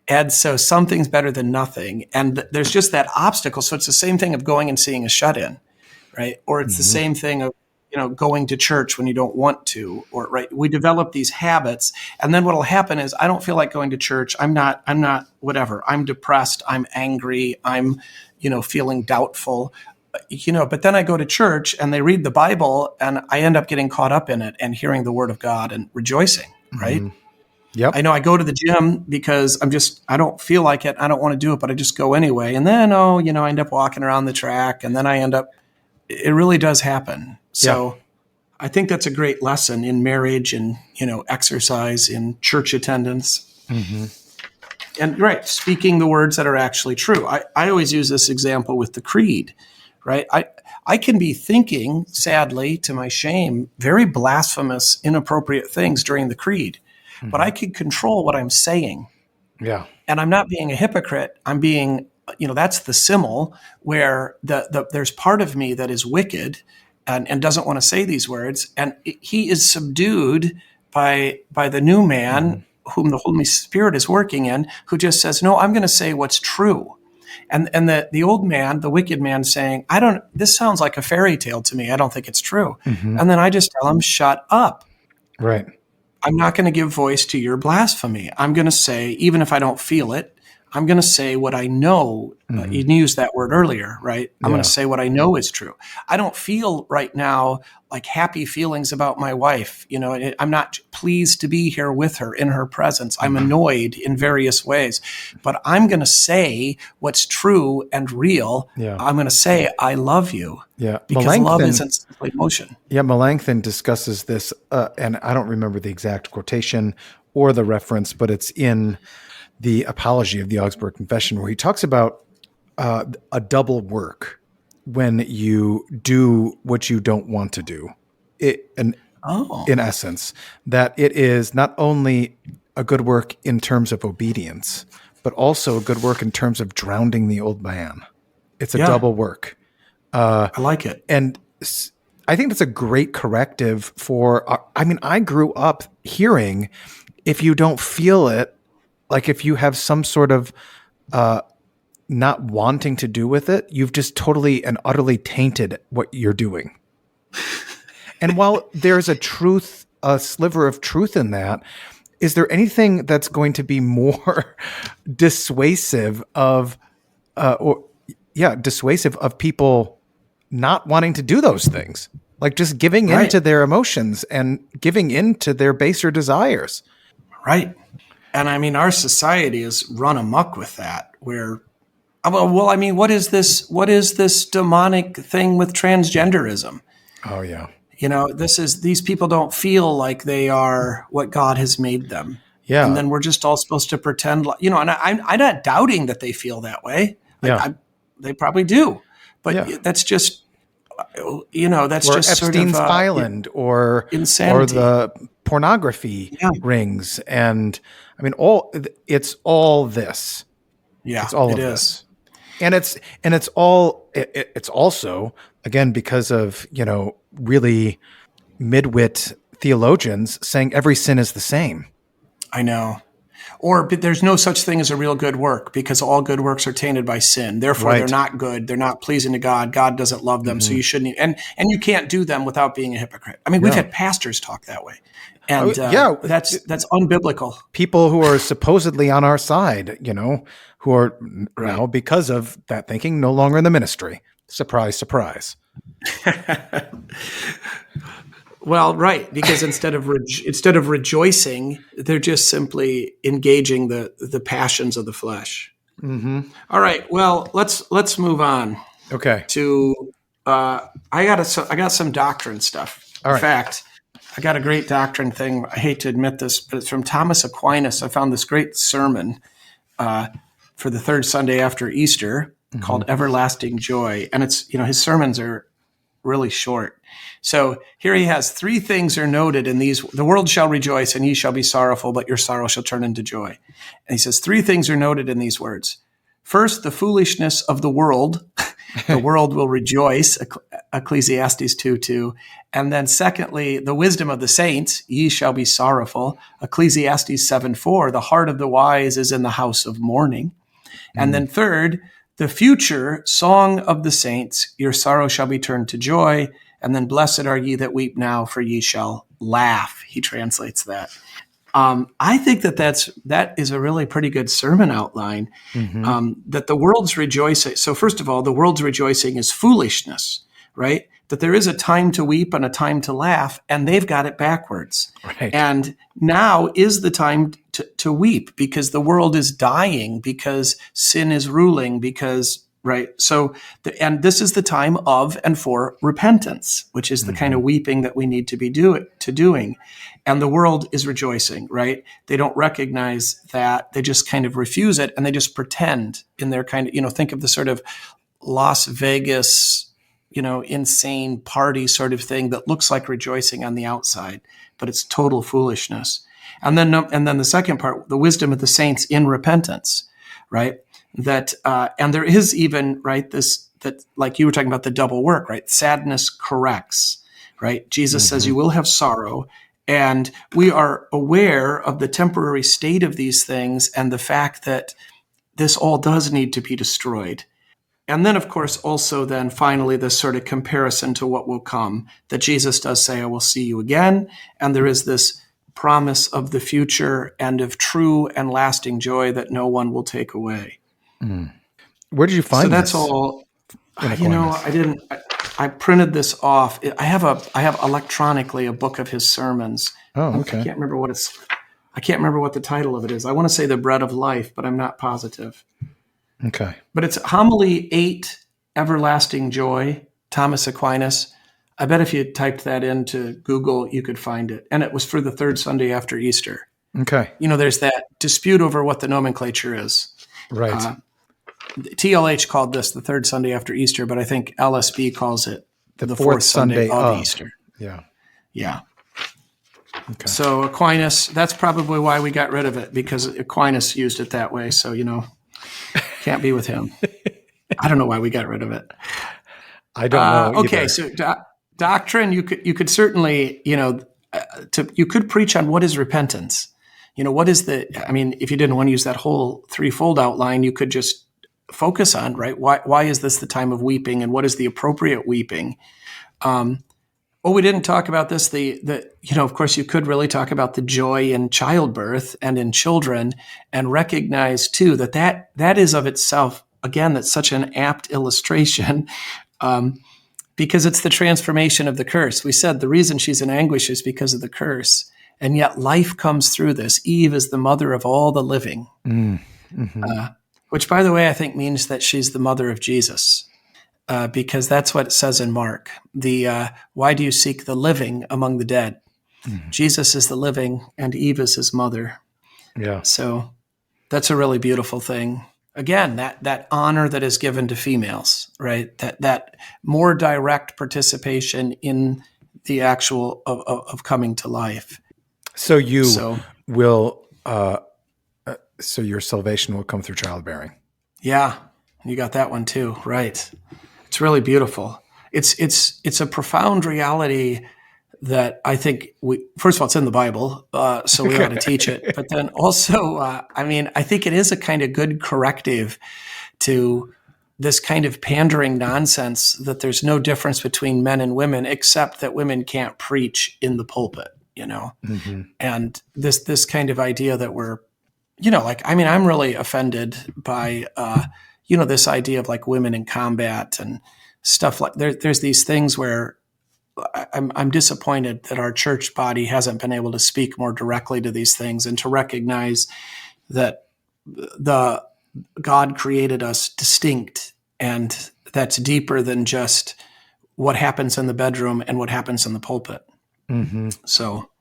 And so something's better than nothing. And there's just that obstacle. So it's the same thing of going and seeing a shut-in, right? Or it's the same thing of, going to church when you don't want to, or right. We develop these habits. And then what'll happen is I don't feel like going to church. I'm not whatever. I'm depressed. I'm angry. I'm, feeling doubtful, but then I go to church and they read the Bible and I end up getting caught up in it and hearing the word of God and rejoicing. Right. Mm-hmm. Yep. I know I go to the gym because I don't feel like it. I don't want to do it, but I just go anyway. And then, I end up walking around the track and then it really does happen. So I think that's a great lesson in marriage and, exercise, in church attendance. Mm-hmm. And right, speaking the words that are actually true. I always use this example with the creed, right? I can be thinking, sadly, to my shame, very blasphemous, inappropriate things during the creed, but I can control what I'm saying. Yeah. And I'm not being a hypocrite. I'm being, that's the simile where there's part of me that is wicked and doesn't want to say these words. And he is subdued by the new man whom the Holy Spirit is working in, who just says, no, I'm going to say what's true. And the old man, the wicked man saying, this sounds like a fairy tale to me. I don't think it's true. Mm-hmm. And then I just tell him, shut up. Right. I'm not going to give voice to your blasphemy. I'm going to say, even if I don't feel it, I'm going to say what I know. You used that word earlier, right? I'm going to say what I know is true. I don't feel right now like happy feelings about my wife. I'm not pleased to be here with her in her presence. I'm annoyed in various ways, but I'm going to say what's true and real. Yeah. I'm going to say, I love you. Yeah. Because love isn't simply emotion. Yeah. Melanchthon discusses this, and I don't remember the exact quotation or the reference, but it's in the Apology of the Augsburg Confession, where he talks about a double work when you do what you don't want to do. In essence, that it is not only a good work in terms of obedience, but also a good work in terms of drowning the old man. It's a double work. I like it. And I think that's a great corrective for, I grew up hearing, if you don't feel it, like if you have some sort of not wanting to do with it, you've just totally and utterly tainted what you're doing. And while there's a sliver of truth in that, is there anything that's going to be more dissuasive of dissuasive of people not wanting to do those things? Like just giving Right. into their emotions and giving into their baser desires. Right. And I mean, our society is run amok with that, where, well, I mean, what is this demonic thing with transgenderism? Oh yeah. These people don't feel like they are what God has made them. Yeah. And then we're just all supposed to pretend, and I'm not doubting that they feel that way. Yeah. They probably do, but Yeah. that's just, that's Or just Epstein's sort of Island or insanity. the pornography rings. And I mean, it's all this. Yeah, It's all it of is. this. And it's also, again, because of, really midwit theologians saying every sin is the same. I know. But there's no such thing as a real good work, because all good works are tainted by sin. Therefore, Right. they're not good. They're not pleasing to God. God doesn't love them. So you shouldn't. And you can't do them without being a hypocrite. I mean, we've had pastors talk that way. And that's unbiblical. People who are supposedly on our side, who are now, because of that thinking, no longer in the ministry. Surprise, surprise. Well, right, because instead of rejoicing, they're just simply engaging the passions of the flesh. Mm-hmm. All right, well, let's move on. Okay. To I got some doctrine stuff. All right. In fact, I got a great doctrine thing. I hate to admit this, but it's from Thomas Aquinas. I found this great sermon for the third Sunday after Easter called "Everlasting Joy," and it's his sermons are really short. So here he has 3 things are noted in these. The world shall rejoice and ye shall be sorrowful, but your sorrow shall turn into joy. And he says 3 things are noted in these words. First, the foolishness of the world. The world will rejoice, Ecclesiastes 2:2. And then secondly, the wisdom of the saints, ye shall be sorrowful, Ecclesiastes 7:4. The heart of the wise is in the house of mourning. And then third, the future song of the saints, your sorrow shall be turned to joy. And then blessed are ye that weep now, for ye shall laugh. He translates that. I think that is a really pretty good sermon outline, that the world's rejoicing. So first of all, the world's rejoicing is foolishness, right? That there is a time to weep and a time to laugh, and they've got it backwards. Right. And now is the time to weep, because the world is dying, because sin is ruling, right? So, and this is the time of and for repentance, which is the kind of weeping that we need to be doing. And the world is rejoicing, right? They don't recognize that. They just kind of refuse it, and they just pretend in their kind of, think of the sort of Las Vegas, insane party sort of thing that looks like rejoicing on the outside, but it's total foolishness. And then the second part, the wisdom of the saints in repentance, right? That and there is even, right, that like you were talking about, the double work, right? Sadness corrects, right? Jesus says you will have sorrow, and we are aware of the temporary state of these things and the fact that this all does need to be destroyed. And then, of course, also then finally this sort of comparison to what will come, that Jesus does say, I will see you again. And there is this promise of the future and of true and lasting joy that no one will take away. Where did you find this? So that's all. I printed this off. I have electronically a book of his sermons. Oh, okay. I can't remember what the title of it is. I want to say The Bread of Life, but I'm not positive. Okay. But it's Homily 8, Everlasting Joy, Thomas Aquinas. I bet if you typed that into Google, you could find it. And it was for the third Sunday after Easter. Okay. There's that dispute over what the nomenclature is. Right. TLH called this the third Sunday after Easter, but I think LSB calls it the fourth Sunday of Easter. Yeah. Yeah. Okay. So Aquinas, that's probably why we got rid of it, because Aquinas used it that way. So, can't be with him. I don't know why we got rid of it. I don't know. Okay. So doctrine, you could certainly, you could preach on what is repentance. What is if you didn't want to use that whole threefold outline, you could just focus on, right? Why is this the time of weeping, and what is the appropriate weeping? Oh, we didn't talk about this. Of course, you could really talk about the joy in childbirth and in children, and recognize too that is of itself, again, that's such an apt illustration, because it's the transformation of the curse. We said the reason she's in anguish is because of the curse, and yet life comes through this. Eve is the mother of all the living, which, by the way, I think means that she's the mother of Jesus. Because that's what it says in Mark. Why do you seek the living among the dead? Mm-hmm. Jesus is the living, and Eve is his mother. Yeah. So that's a really beautiful thing. Again, that honor that is given to females, right? That more direct participation in the actual of coming to life. So will. So your salvation will come through childbearing. Yeah, you got that one too, right? It's really beautiful. It's a profound reality that I think first of all, it's in the Bible, so we ought to teach it. But then also, I think it is a kind of good corrective to this kind of pandering nonsense that there's no difference between men and women, except that women can't preach in the pulpit, Mm-hmm. And this kind of idea that we're, I'm really offended by, this idea of like women in combat and stuff like there's these things where I'm disappointed that our church body hasn't been able to speak more directly to these things and to recognize that God created us distinct, and that's deeper than just what happens in the bedroom and what happens in the pulpit. Mm-hmm. So,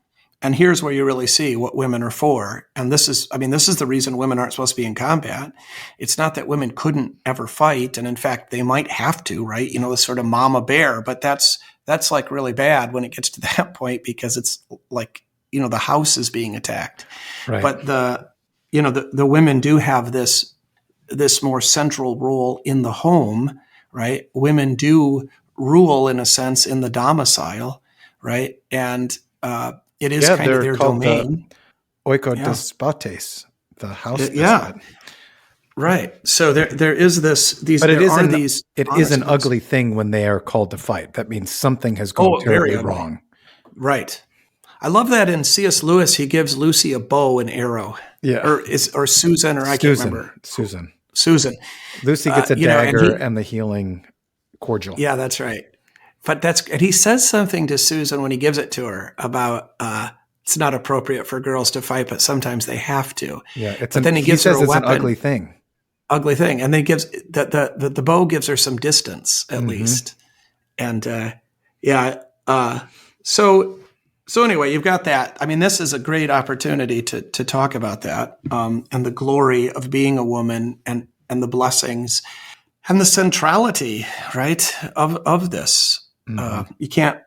and here's where you really see what women are for. And this is the reason women aren't supposed to be in combat. It's not that women couldn't ever fight. And in fact, they might have to, right? This sort of mama bear, but that's like really bad when it gets to that point, because it's like, the house is being attacked. Right. But the women do have this more central role in the home, right? Women do rule in a sense in the domicile, right? And, it is kind of their domain. Oikodespotes, the house. Right. So there is this. But it is an ugly thing when they are called to fight. That means something has gone terribly wrong. Right. I love that in C.S. Lewis. He gives Lucy a bow and arrow. Yeah. Or Susan, or I can't remember. Susan. Lucy gets a dagger and the healing cordial. Yeah, that's right. But and he says something to Susan when he gives it to her about it's not appropriate for girls to fight, but sometimes they have to. Yeah, then he gives her a weapon. An ugly thing. And then gives the bow gives her some distance at least, and So anyway, you've got that. I mean, this is a great opportunity to talk about that and the glory of being a woman and the blessings and the centrality, right, of this. You can't.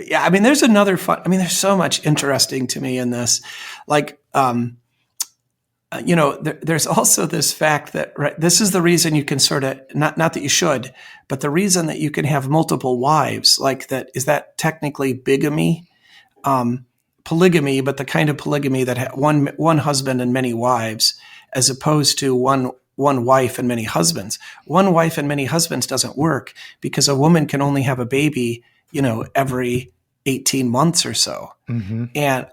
Yeah, I mean, there's another fun. I mean, there's so much interesting to me in this. Like, there's also this fact that this is the reason you can sort of not that you should, but the reason that you can have multiple wives. Like that is that technically bigamy, polygamy, but the kind of polygamy that one husband and many wives, as opposed to one wife and many husbands. One wife and many husbands doesn't work because a woman can only have a baby, every 18 months or so. Mm-hmm. And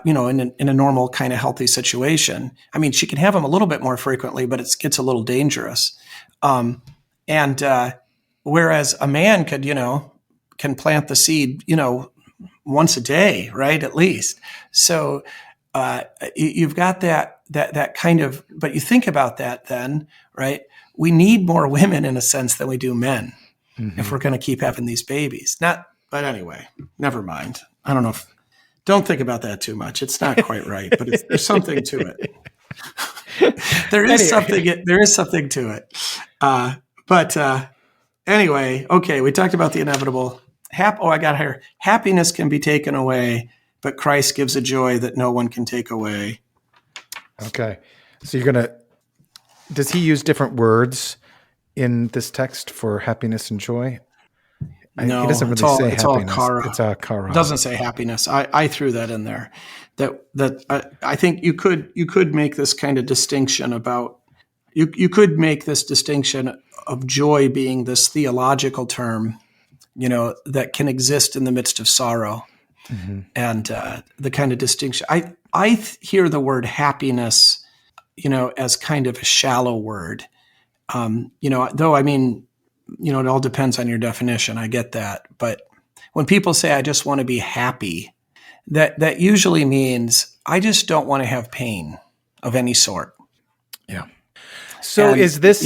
in a normal kind of healthy situation, I mean, she can have them a little bit more frequently, but it gets a little dangerous. Whereas a man could, can plant the seed, once a day, right? At least. So, you've got that kind of, but you think about that then, right? We need more women in a sense than we do men if we're going to keep having these babies. But anyway, never mind. I don't know don't think about that too much. It's not quite right, but there's something to it. There is something to it. Anyway, okay, we talked about the inevitable. I got here. Happiness can be taken away, but Christ gives a joy that no one can take away. Okay. So does he use different words in this text for happiness and joy? No, he doesn't really say happiness. All kara. It's a kara. It doesn't say happiness. I threw that in there. I think you could make this kind of distinction about you could make this distinction of joy being this theological term that can exist in the midst of sorrow. Mm-hmm. And the kind of distinction. I hear the word happiness, as kind of a shallow word. Though, I mean, it all depends on your definition. I get that. But when people say, I just want to be happy, that usually means I just don't want to have pain of any sort. Yeah. So And, is this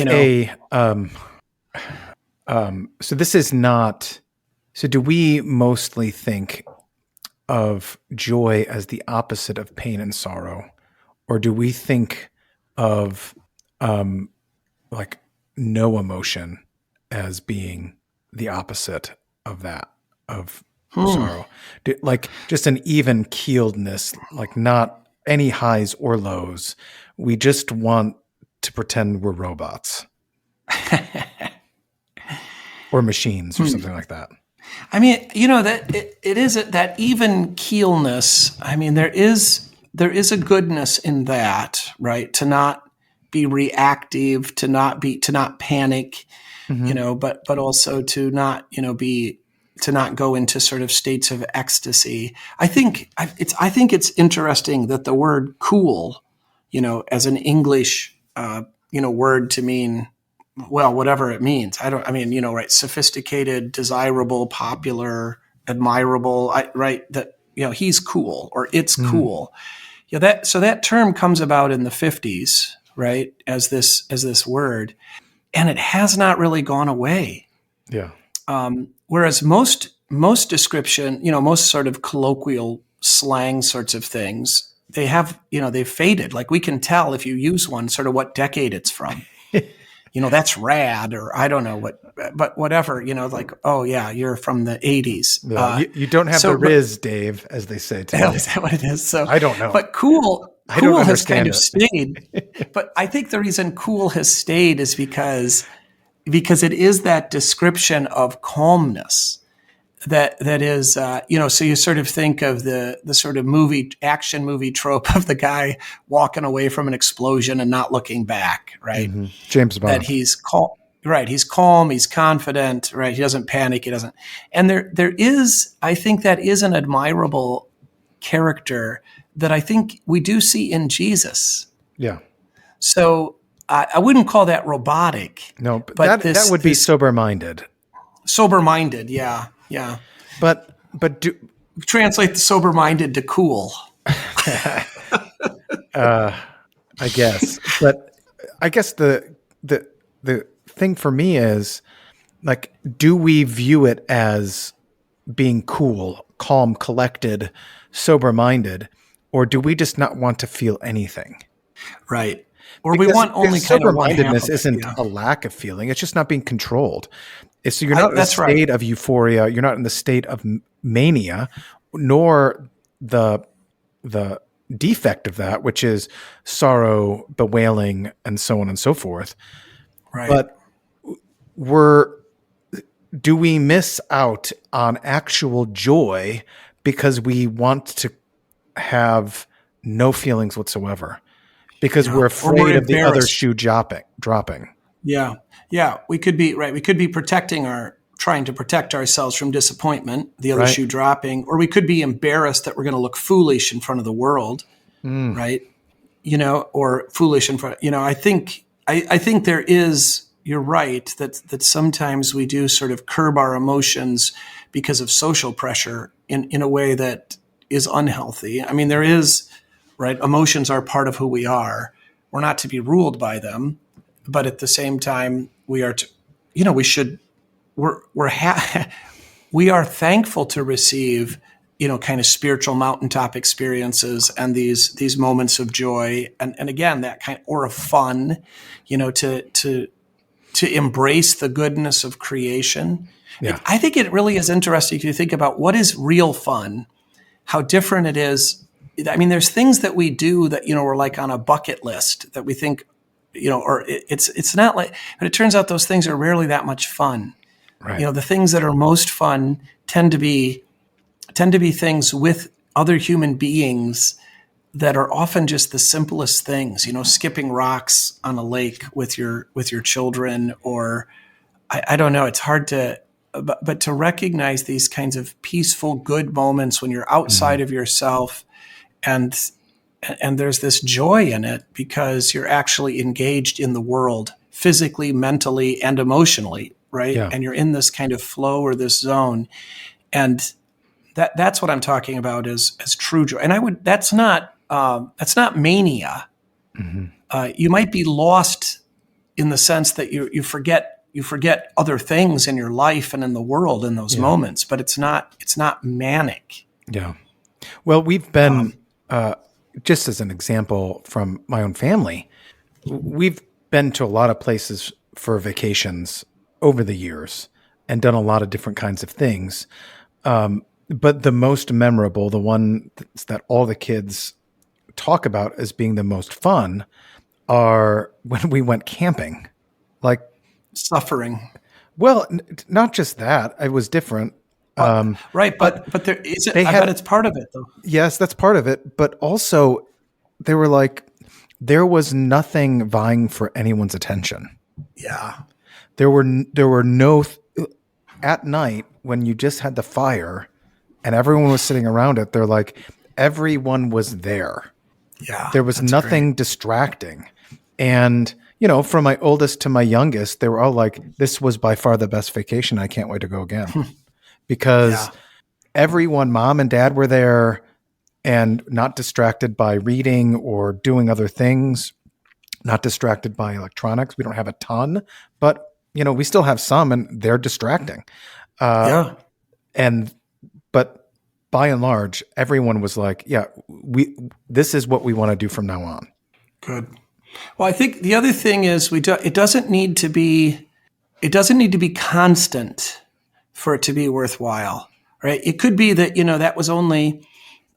so this is not, so do we mostly think of joy as the opposite of pain and sorrow? Or do we think of like no emotion as being the opposite of that, of sorrow? Like just an even keeledness, like not any highs or lows. We just want to pretend we're robots or machines or something like that. I mean, that it is that even keelness. I mean, there is a goodness in that, right? To not be reactive, to not panic, but also to not, to not go into sort of states of ecstasy. I think it's interesting that the word cool, as an English, word to mean, well, whatever it means. Right. Sophisticated, desirable, popular, admirable, right. That, he's cool or it's cool. Yeah. So that term comes about in the 50s, right. As this word, and it has not really gone away. Yeah. Whereas most description, most sort of colloquial slang sorts of things, they have, they've faded. Like we can tell if you use one sort of what decade it's from. That's rad, or I don't know what, but whatever, like, oh yeah, you're from the 80s. Yeah, you don't have the Riz, Dave, as they say today. Is that what it is? So I don't know. But cool has kind of stayed. But I think the reason cool has stayed is because it is that description of calmness that is, so you sort of think of the sort of action movie trope of the guy walking away from an explosion and not looking back, right? Mm-hmm. James Bond. That he's calm, right? He's calm, he's confident, right? He doesn't panic, and there is, I think that is an admirable character that I think we do see in Jesus. Yeah. So I wouldn't call that robotic. No, but that would be sober-minded. Sober-minded, yeah. Yeah. But translate the sober-minded to cool. I guess. But I guess the thing for me is, like, do we view it as being cool, calm, collected, sober-minded, or do we just not want to feel anything? Right. Or we want only kind of one half of it. Sober-mindedness isn't a lack of feeling. It's just not being controlled. So you're not in the state of euphoria. You're not in the state of mania, nor the defect of that, which is sorrow, bewailing, and so on and so forth. Right. But do we miss out on actual joy because we want to have no feelings whatsoever? Because we're afraid of the other shoe dropping. Yeah. Yeah. We could be right. We could be trying to protect ourselves from disappointment, the other shoe dropping, or we could be embarrassed that we're going to look foolish in front of the world. Right. Or foolish in front, I think there is, you're right, that sometimes we do sort of curb our emotions because of social pressure in a way that is unhealthy. I mean, there is, right? Emotions are part of who we are. We're not to be ruled by them, but at the same time, we are we are thankful to receive, kind of spiritual mountaintop experiences and these moments of joy. And again, that kind, or of fun, to embrace the goodness of creation. Yeah. I think it really is interesting if you think about what is real fun, how different it is. I mean, there's things that we do that, we're like on a bucket list that we think, or it's not like, but it turns out those things are rarely that much fun. Right. The things that are most fun tend to be things with other human beings that are often just the simplest things, skipping rocks on a lake with your children, or I don't know. It's hard to, but to recognize these kinds of peaceful, good moments when you're outside of yourself, and there's this joy in it because you're actually engaged in the world physically, mentally, and emotionally, right? Yeah. And you're in this kind of flow or this zone, and that's what I'm talking about as true joy. And that's not mania. You might be lost in the sense that you forget other things in your life and in the world in those moments, but it's not manic. Yeah. Well, we've been, just as an example from my own family, we've been to a lot of places for vacations over the years and done a lot of different kinds of things. But the most memorable, the one that all the kids talk about as being the most fun, are when we went camping. Like, Suffering. well, not just that. It was different. Right, but there is it. I had- bet it's part of it, though. Yes, that's part of it. But also, they were like, there was nothing vying for anyone's attention. Yeah, There were no at night when you just had the fire and everyone was sitting around it. They're like, everyone was there. yeah. There was nothing distracting. And, from my oldest to my youngest, they were all like, this was by far the best vacation. I can't wait to go again. Because everyone, mom and dad, were there and not distracted by reading or doing other things, not distracted by electronics. We don't have a ton, but, we still have some, and they're distracting. But by and large, everyone was like, this is what we want to do from now on. Good. Well, I think the other thing is it doesn't need to be constant for it to be worthwhile, right? It could be that, that was only,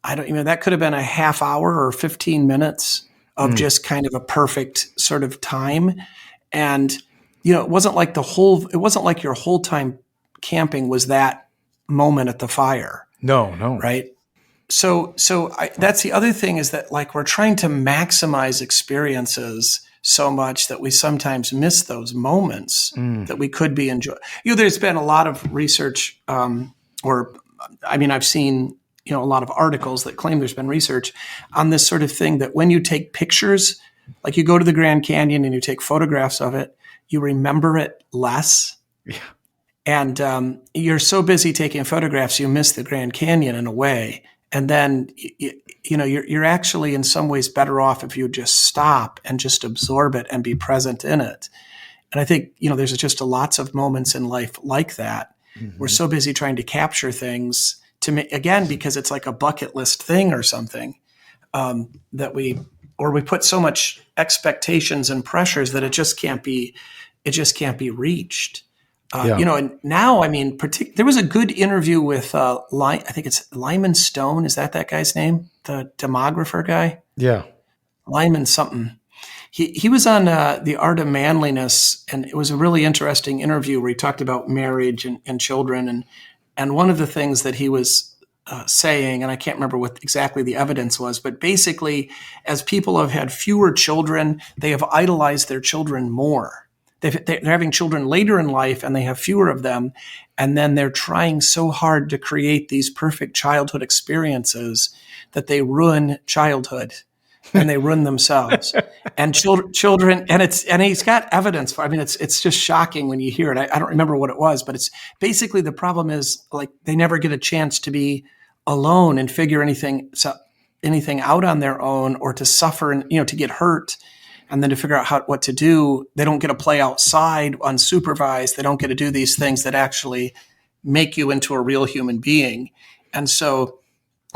that could have been a half hour or 15 minutes of just kind of a perfect sort of time. And, it wasn't like your whole time camping was that moment at the fire. No. Right. So that's the other thing, is that, like, we're trying to maximize experiences so much that we sometimes miss those moments that we could be enjoying. There's been a lot of research, I've seen, a lot of articles that claim there's been research on this sort of thing, that when you take pictures, like you go to the Grand Canyon and you take photographs of it, you remember it less. Yeah. And you're so busy taking photographs, you miss the Grand Canyon in a way. And then, you're actually in some ways better off if you just stop and just absorb it and be present in it. And I think, there's just lots of moments in life like that. Mm-hmm. We're so busy trying to capture things again, because it's like a bucket list thing or something, that we put so much expectations and pressures that it just can't be reached. And now, there was a good interview with, I think it's Lyman Stone. Is that guy's name? The demographer guy? Yeah. Lyman something. He was on The Art of Manliness, and it was a really interesting interview where he talked about marriage and children. And one of the things that he was saying, and I can't remember what exactly the evidence was, but basically, as people have had fewer children, they have idolized their children more. They're having children later in life and they have fewer of them. And then they're trying so hard to create these perfect childhood experiences that they ruin childhood and they ruin themselves. And children, and he's got evidence for, it's just shocking when you hear it. I don't remember what it was, but it's basically, the problem is, like, they never get a chance to be alone and figure anything out on their own, or to suffer and, to get hurt. And then to figure out what to do. They don't get to play outside unsupervised. They don't get to do these things that actually make you into a real human being. And so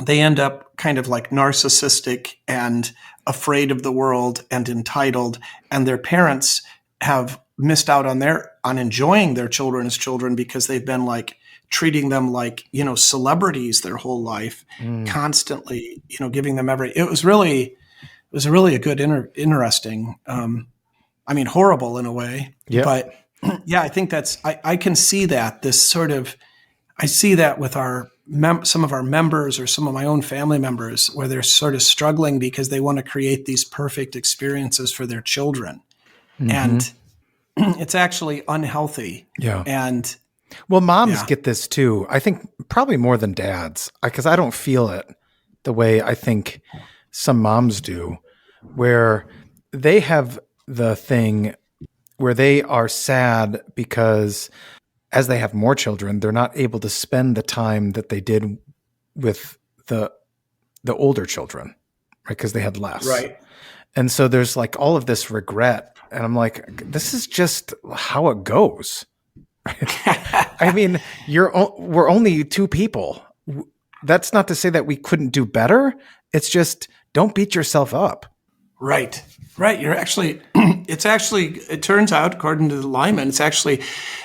they end up kind of like narcissistic and afraid of the world and entitled. And their parents have missed out on enjoying their children as children, because they've been like treating them like, celebrities their whole life, constantly, giving them it was really a good, interesting, horrible in a way. Yeah. But yeah, I think I can see that, I see that with some of our members, or some of my own family members, where they're sort of struggling because they want to create these perfect experiences for their children. Mm-hmm. And it's actually unhealthy. Yeah. And Well, moms Yeah. get this too. I think probably more than dads, because I don't feel it the way I think some moms do, where they have the thing where they are sad because as they have more children, they're not able to spend the time that they did with the older children, right? Because they had less. Right. And so there's like all of this regret. And I'm like, this is just how it goes. I mean, we're only two people. That's not to say that we couldn't do better. It's just don't beat yourself up. Right. Right. You're actually, it turns out, according to Lyman, it's actually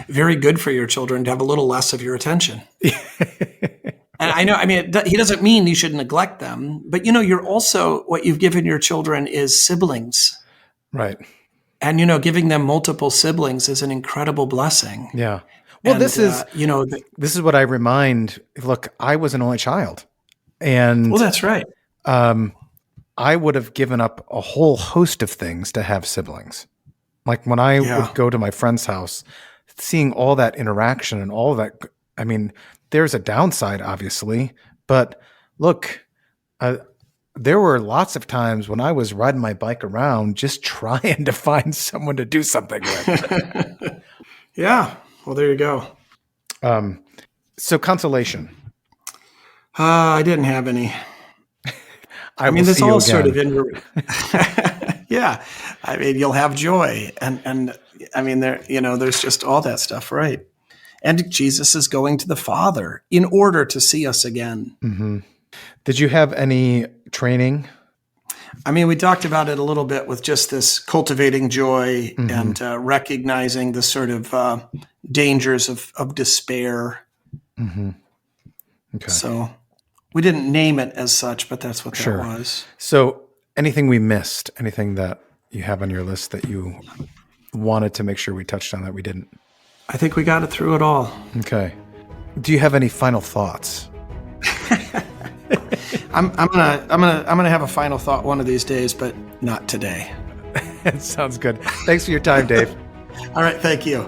very good for your children to have a little less of your attention. And I know, I mean, he doesn't mean you should neglect them, but you're also, what you've given your children is siblings. Right. And, giving them multiple siblings is an incredible blessing. Yeah. Well, And, this is, this is what I remind, look, I was an only child and well, that's right. I would have given up a whole host of things to have siblings. Like when I would go to my friend's house, seeing all that interaction and all that, I mean, there's a downside, obviously, but look, there were lots of times when I was riding my bike around just trying to find someone to do something with. Yeah. Well, there you go. So consolation. I didn't have any. I mean, there's all sort of yeah. I mean, you'll have joy, and I mean, there's just all that stuff, right? And Jesus is going to the Father in order to see us again. Mm-hmm. Did you have any training? I mean, we talked about it a little bit with just this cultivating joy and recognizing the sort of dangers of despair. Mm-hmm. Okay. So we didn't name it as such, but that's what that was. So anything we missed, anything that you have on your list that you wanted to make sure we touched on that we didn't? I think we got it through it all. Okay. Do you have any final thoughts? I'm gonna have a final thought one of these days, but not today. That sounds good. Thanks for your time, Dave. All right, thank you.